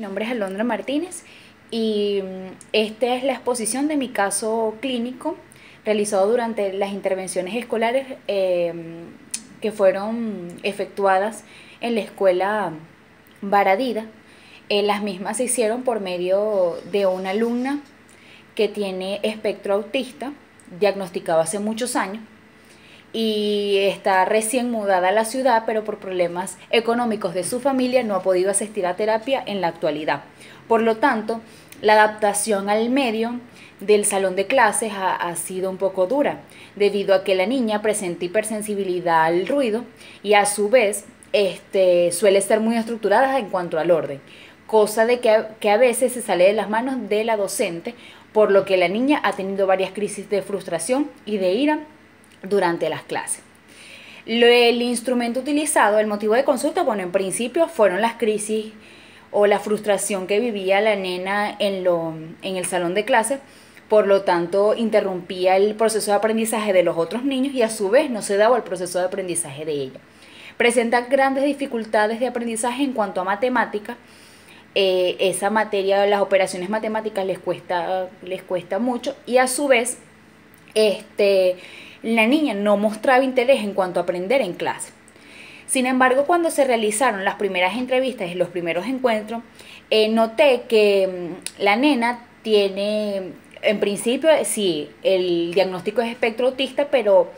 mi nombre es Alondra Martínez y esta es la exposición de mi caso clínico realizado durante las intervenciones escolares que fueron efectuadas en la escuela Baradida. Las mismas se hicieron por medio de una alumna que tiene espectro autista, diagnosticado hace muchos años, y está recién mudada a la ciudad, pero por problemas económicos de su familia no ha podido asistir a terapia en la actualidad. Por lo tanto, la adaptación al medio del salón de clases ha sido un poco dura, debido a que la niña presenta hipersensibilidad al ruido y a su vez suele ser muy estructurada en cuanto al orden, cosa de que a veces se sale de las manos de la docente, por lo que la niña ha tenido varias crisis de frustración y de ira durante las clases. El instrumento utilizado, el motivo de consulta, bueno, en principio fueron las crisis o la frustración que vivía la nena en el salón de clase. Por lo tanto, interrumpía el proceso de aprendizaje de los otros niños y a su vez no se daba el proceso de aprendizaje de ella. Presenta grandes dificultades de aprendizaje en cuanto a matemática. Esa materia, las operaciones matemáticas les cuesta mucho, y a su vez la niña no mostraba interés en cuanto a aprender en clase. Sin embargo, cuando se realizaron las primeras entrevistas y los primeros encuentros, noté que la nena tiene, en principio, sí, el diagnóstico es espectro autista, pero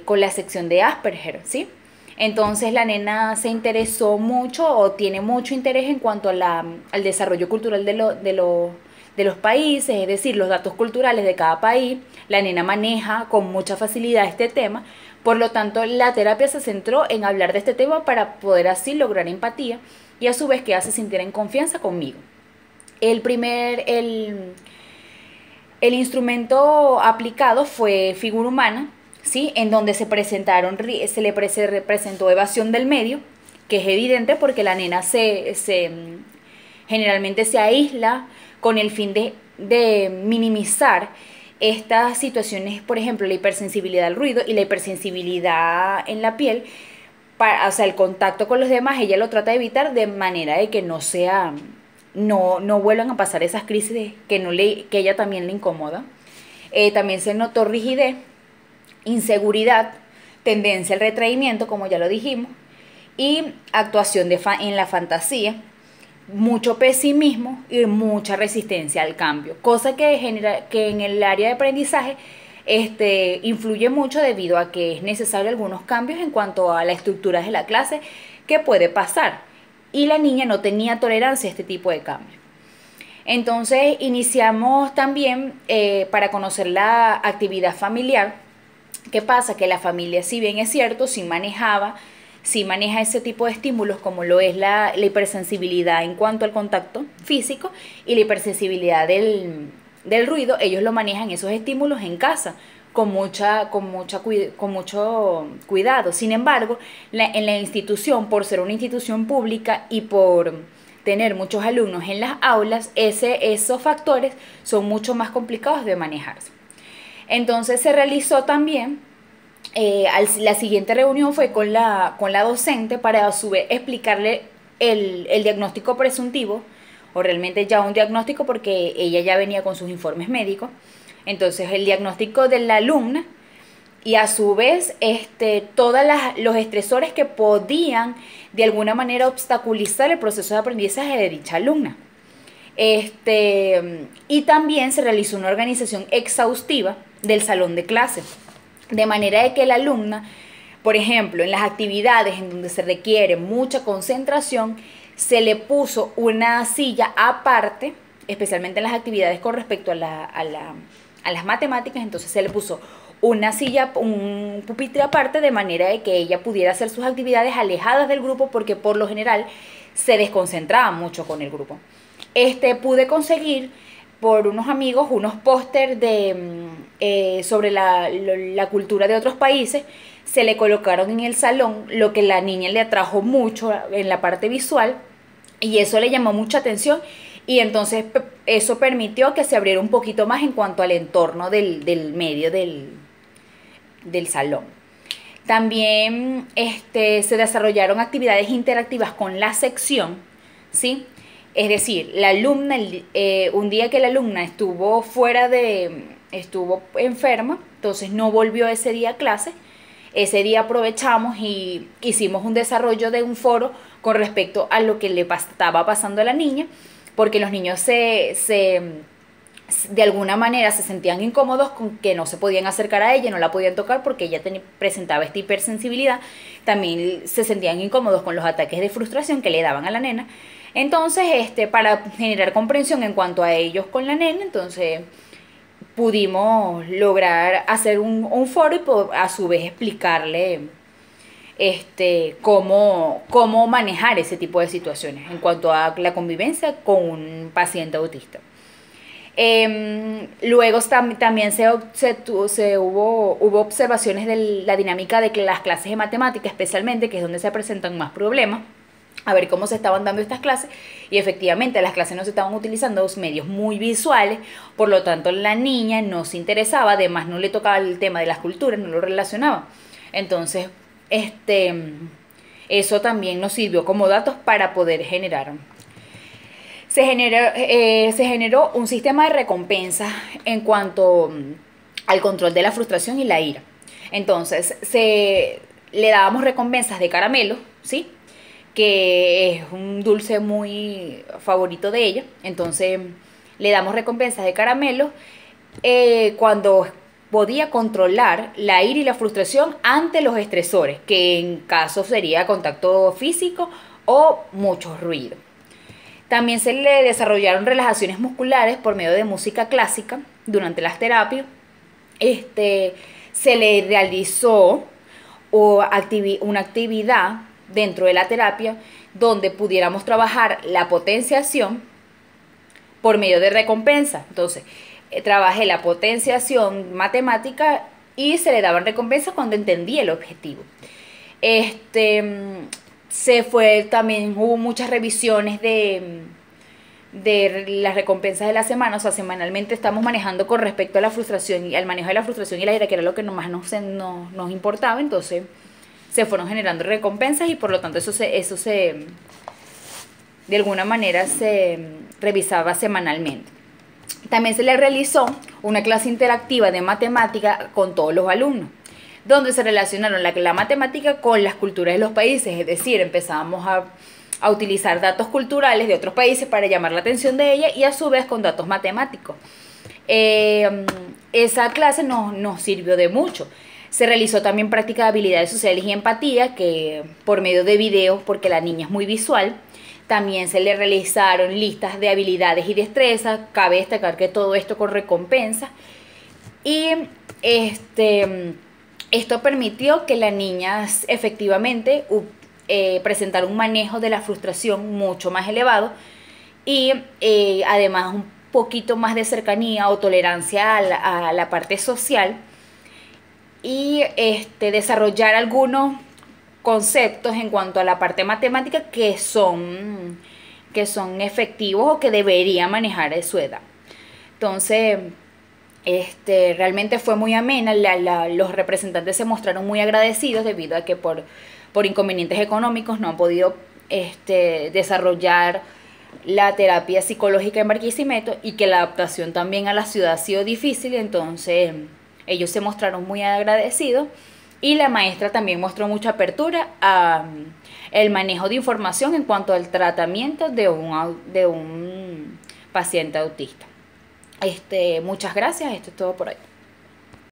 con la sección de Asperger, ¿sí? Entonces la nena se interesó mucho o tiene mucho interés en cuanto a al desarrollo cultural de los países, es decir, los datos culturales de cada país. La nena maneja con mucha facilidad este tema, por lo tanto la terapia se centró en hablar de este tema para poder así lograr empatía y a su vez que se sintiera en confianza conmigo. El instrumento aplicado fue figura humana, ¿sí? En donde se le presentó evasión del medio, que es evidente porque la nena generalmente se aísla con el fin de minimizar estas situaciones, por ejemplo, la hipersensibilidad al ruido y la hipersensibilidad en la piel. O sea, el contacto con los demás, ella lo trata de evitar de manera de que no vuelvan a pasar esas crisis que ella también le incomoda. También se notó rigidez, inseguridad, tendencia al retraimiento, como ya lo dijimos, y actuación en la fantasía, mucho pesimismo y mucha resistencia al cambio, cosa que en el área de aprendizaje influye mucho debido a que es necesario algunos cambios en cuanto a la estructura de la clase que puede pasar, y la niña no tenía tolerancia a este tipo de cambios. Entonces iniciamos también para conocer la actividad familiar. ¿Qué pasa? Que la familia, si bien es cierto, sí maneja ese tipo de estímulos, como lo es la hipersensibilidad en cuanto al contacto físico y la hipersensibilidad del ruido. Ellos lo manejan, esos estímulos, en casa con mucho cuidado. Sin embargo, en la institución, por ser una institución pública y por tener muchos alumnos en las aulas, esos factores son mucho más complicados de manejarse. Entonces se realizó también, la siguiente reunión fue con la docente para a su vez explicarle el diagnóstico presuntivo, o realmente ya un diagnóstico porque ella ya venía con sus informes médicos. Entonces el diagnóstico de la alumna y a su vez todos los estresores que podían de alguna manera obstaculizar el proceso de aprendizaje de dicha alumna. Y también se realizó una organización exhaustiva del salón de clase, de manera de que la alumna, por ejemplo, en las actividades en donde se requiere mucha concentración, se le puso una silla aparte, especialmente en las actividades con respecto a las matemáticas. Entonces se le puso una silla, un pupitre aparte, de manera de que ella pudiera hacer sus actividades alejadas del grupo, porque por lo general se desconcentraba mucho con el grupo. Pude conseguir por unos amigos unos pósters sobre la cultura de otros países. Se le colocaron en el salón, lo que a la niña le atrajo mucho en la parte visual, y eso le llamó mucha atención, y entonces eso permitió que se abriera un poquito más en cuanto al entorno del medio del salón. También se desarrollaron actividades interactivas con la sección, ¿sí? Es decir, la alumna, un día que la alumna estuvo enferma, entonces no volvió ese día a clase. Ese día aprovechamos y hicimos un desarrollo de un foro con respecto a lo que le estaba pasando a la niña, porque los niños de alguna manera se sentían incómodos con que no se podían acercar a ella, no la podían tocar porque ella presentaba esta hipersensibilidad. También se sentían incómodos con los ataques de frustración que le daban a la nena. Entonces, para generar comprensión en cuanto a ellos con la nena, entonces pudimos lograr hacer un foro y a su vez explicarle cómo manejar ese tipo de situaciones en cuanto a la convivencia con un paciente autista. Luego también hubo observaciones de la dinámica de las clases de matemática, especialmente, que es donde se presentan más problemas, a ver cómo se estaban dando estas clases, y efectivamente las clases no se estaban utilizando medios muy visuales, por lo tanto la niña no se interesaba, además no le tocaba el tema de las culturas, no lo relacionaba. Entonces, eso también nos sirvió como datos para poder generar. Se generó un sistema de recompensa en cuanto al control de la frustración y la ira. Entonces, le dábamos recompensas de caramelo, ¿sí?, que es un dulce muy favorito de ella. Entonces le damos recompensas de caramelo cuando podía controlar la ira y la frustración ante los estresores, que en caso sería contacto físico o mucho ruido. También se le desarrollaron relajaciones musculares por medio de música clásica durante las terapias. Se le realizó una actividad dentro de la terapia donde pudiéramos trabajar la potenciación por medio de recompensa. Entonces, trabajé la potenciación matemática y se le daban recompensas cuando entendía el objetivo. También hubo muchas revisiones de las recompensas de la semana. O sea, semanalmente estamos manejando con respecto a la frustración y al manejo de la frustración y la ira, que era lo que más nos importaba. Entonces se fueron generando recompensas y por lo tanto eso de alguna manera se revisaba semanalmente. También se le realizó una clase interactiva de matemática con todos los alumnos, donde se relacionaron la matemática con las culturas de los países. Es decir, empezábamos a utilizar datos culturales de otros países para llamar la atención de ella y a su vez con datos matemáticos. Esa clase nos sirvió de mucho. Se realizó también práctica de habilidades sociales y empatía, que por medio de videos, porque la niña es muy visual. También se le realizaron listas de habilidades y destrezas. Cabe destacar que todo esto con recompensa. Y esto permitió que la niña efectivamente presentara un manejo de la frustración mucho más elevado y además un poquito más de cercanía o tolerancia a la parte social, y desarrollar algunos conceptos en cuanto a la parte matemática que son efectivos o que debería manejar a su edad. Entonces, realmente fue muy amena. Los representantes se mostraron muy agradecidos debido a que por inconvenientes económicos no han podido desarrollar la terapia psicológica en Barquisimeto, y que la adaptación también a la ciudad ha sido difícil. Entonces ellos se mostraron muy agradecidos y la maestra también mostró mucha apertura a el manejo de información en cuanto al tratamiento de un paciente autista. Muchas gracias, esto es todo por hoy.